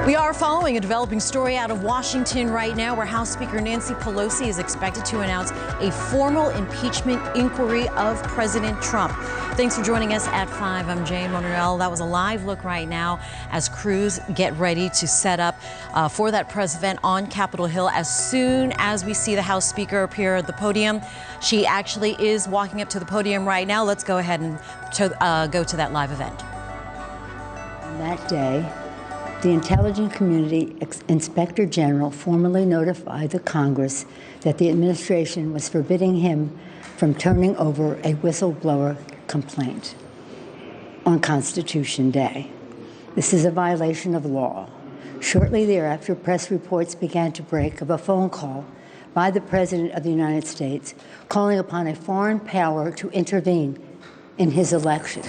We are following a developing story out of Washington right now, where House Speaker Nancy Pelosi is expected to announce a formal impeachment inquiry of President Trump. Thanks for joining us at 5. I'm Jane Monreal. That was a live look right now as crews get ready to set up for that press event on Capitol Hill. As soon as we see the House Speaker appear at the podium, she actually is walking up to the podium right now. Let's go ahead and go to that live event. On that day, the Intelligence Community Inspector General formally notified the Congress that the administration was forbidding him from turning over a whistleblower complaint on Constitution Day. This is a violation of law. Shortly thereafter, press reports began to break of a phone call by the President of the United States calling upon a foreign power to intervene in his election.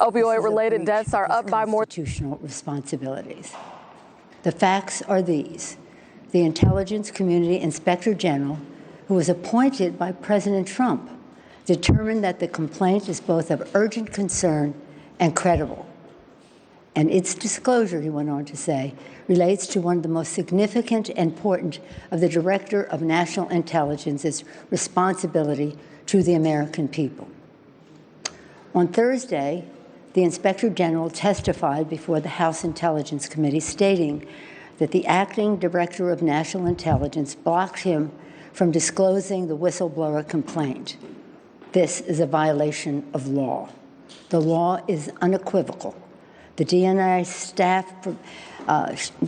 Opioid-related deaths are up by more constitutional responsibilities. The facts are these. The Intelligence Community Inspector General, who was appointed by President Trump, determined that the complaint is both of urgent concern and credible. And its disclosure, he went on to say, relates to one of the most significant and important of the Director of National Intelligence's responsibility to the American people. On Thursday, the Inspector General testified before the House Intelligence Committee, stating that the acting Director of National Intelligence blocked him from disclosing the whistleblower complaint. This is a violation of law. The law is unequivocal. The DNI staff,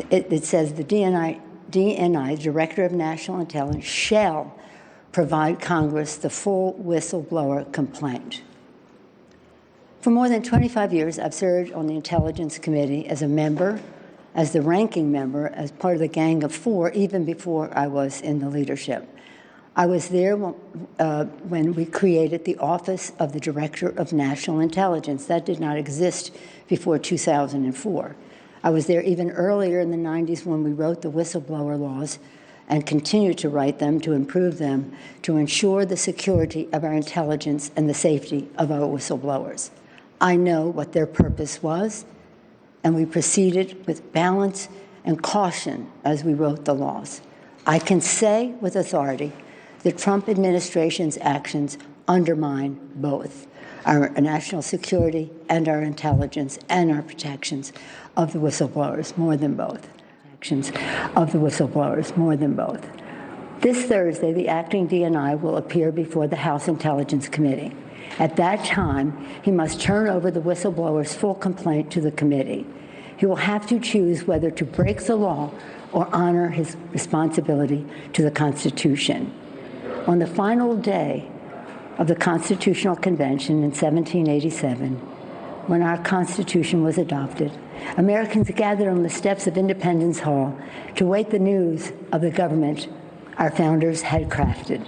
it says the DNI, Director of National Intelligence, shall provide Congress the full whistleblower complaint. For more than 25 years, I've served on the Intelligence Committee as a member, as the ranking member, as part of the Gang of Four, even before I was in the leadership. I was there when we created the Office of the Director of National Intelligence. That did not exist before 2004. I was there even earlier in the 90s when we wrote the whistleblower laws and continue to write them to improve them, to ensure the security of our intelligence and the safety of our whistleblowers. I know what their purpose was, and we proceeded with balance and caution as we wrote the laws. I can say with authority the Trump administration's actions undermine both our national security and our intelligence and our protections of the whistleblowers, more than both. Actions of the whistleblowers, more than both. This Thursday, the acting DNI will appear before the House Intelligence Committee. At that time, he must turn over the whistleblower's full complaint to the committee. He will have to choose whether to break the law or honor his responsibility to the Constitution. On the final day of the Constitutional Convention in 1787, when our Constitution was adopted, Americans gathered on the steps of Independence Hall to wait the news of the government our founders had crafted.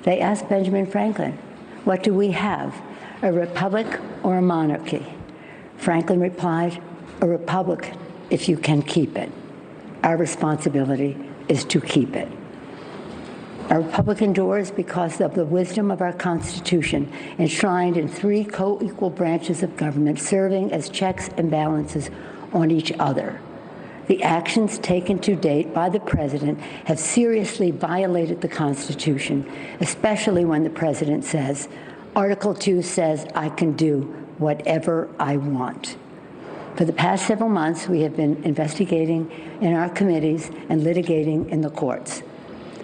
They asked Benjamin Franklin, "What do we have, a republic or a monarchy?" Franklin replied, "A republic if you can keep it." Our responsibility is to keep it. Our republic endures because of the wisdom of our Constitution, enshrined in 3 co-equal branches of government, serving as checks and balances on each other. The actions taken to date by the President have seriously violated the Constitution, especially when the President says, Article 2 says I can do whatever I want. For the past several months, we have been investigating in our committees and litigating in the courts,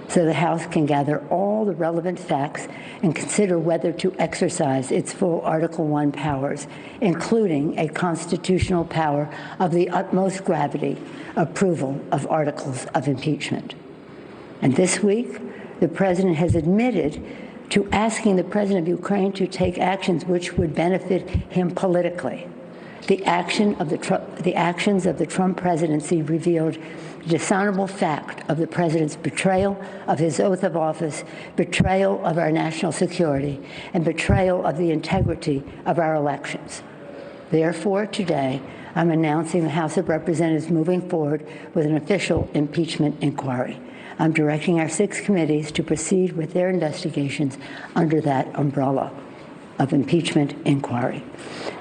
so the House can gather all the relevant facts and consider whether to exercise its full Article 1 powers, including a constitutional power of the utmost gravity, approval of articles of impeachment. And this week, the President has admitted to asking the President of Ukraine to take actions which would benefit him politically. The actions of the Trump presidency revealed the dishonorable fact of the President's betrayal of his oath of office, betrayal of our national security, and betrayal of the integrity of our elections. Therefore, today, I'm announcing the House of Representatives moving forward with an official impeachment inquiry. I'm directing our 6 committees to proceed with their investigations under that umbrella of impeachment inquiry.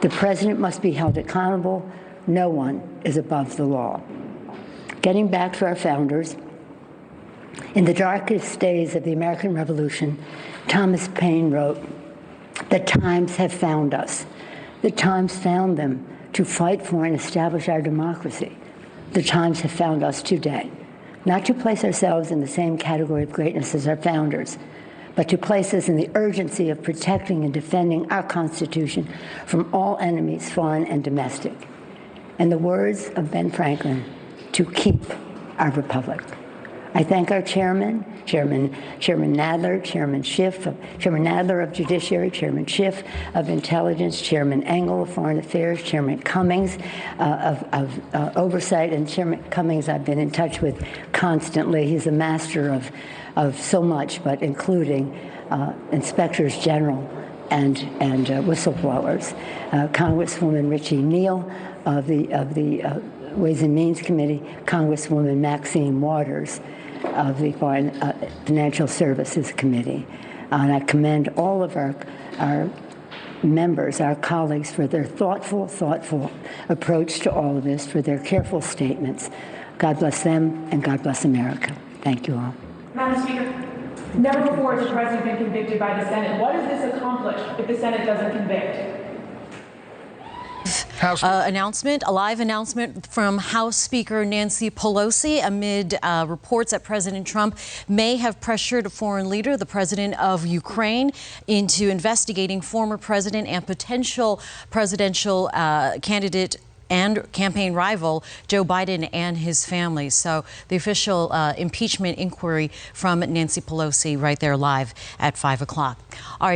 The President must be held accountable. No one is above the law. Getting back to our founders, in the darkest days of the American Revolution, Thomas Paine wrote, "The times have found us. The times found them to fight for and establish our democracy. The times have found us today, not to place ourselves in the same category of greatness as our founders, but to place us in the urgency of protecting and defending our Constitution from all enemies, foreign and domestic." In the words of Ben Franklin, to keep our republic. I thank our Chairman Nadler, Chairman Nadler of Judiciary, Chairman Schiff of Intelligence, Chairman Engel of Foreign Affairs, Chairman Cummings of Oversight, and Chairman Cummings I've been in touch with constantly. He's a master of so much, but including inspectors general and whistleblowers. Congresswoman Richie Neal of the Ways and Means Committee, Congresswoman Maxine Waters of the Foreign Financial Services Committee. And I commend all of our members, our colleagues, for their thoughtful approach to all of this, for their careful statements. God bless them, and God bless America. Thank you all. Madam Speaker, never before has the President been convicted by the Senate. What does this accomplish if the Senate doesn't convict? A live announcement from House Speaker Nancy Pelosi amid reports that President Trump may have pressured a foreign leader, the president of Ukraine, into investigating former president and potential presidential candidate and campaign rival Joe Biden and his family. So the official impeachment inquiry from Nancy Pelosi right there live at 5 o'clock. All right.